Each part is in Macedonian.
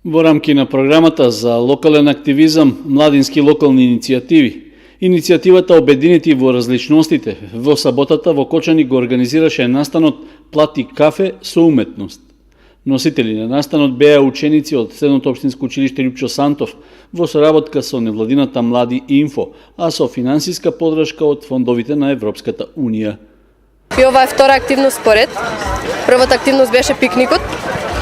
Во рамки на програмата за локален активизам, младински локални иницијативи, иницијативата Обединети во различностите во саботата во Кочани го организираше настанот Плати кафе со уметност. Носители на настанот беа ученици од Средното општинско училиште Лјупчо Сантов во соработка со невладината Млади Инфо, а со финансиска подршка од фондовите на Европската Унија. И ова е втора активност според. Првата активност беше пикникот.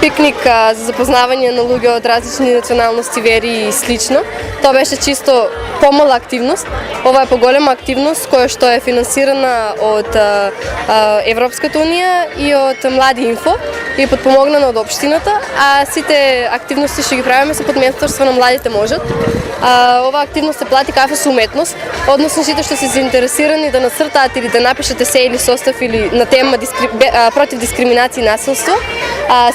Пикник за запознавање на луѓе од различни националности, вери и слично. Тоа беше чисто помала активност. Ова е поголема активност која што е финансирана од Европската Унија и од Млади Инфо и подпомогнана од општината, а сите активности што ги правиме со подменторство на Младите можат. Ова активност се Плати кафе со уметност, односно сите што се заинтересирани да нацртаат или да напишат есеј или состав или на тема против дискриминација и насилство,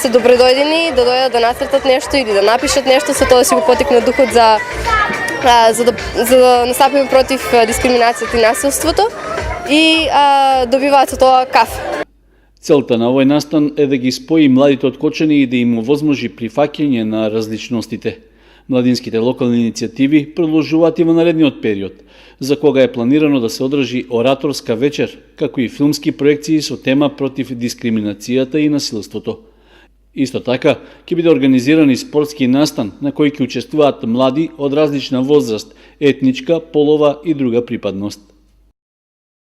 се добредојдени да дојдат да нацртат нешто или да напишат нешто, со тоа да си го потикнат духот за да настапиме против дискриминацијата и насилството и добиваат со тоа кафе. Целта на овој настан е да ги спои младите од Кочани и да им овозможи прифаќање на различностите. Младинските локални иницијативи продолжуваат и во наредниот период, за кога е планирано да се одржи ораторска вечер, како и филмски проекции со тема против дискриминацијата и насилството. Исто така, ќе биде организиран и спортски настан на кој ќе учествуваат млади од различна возраст, етничка, полова и друга припадност.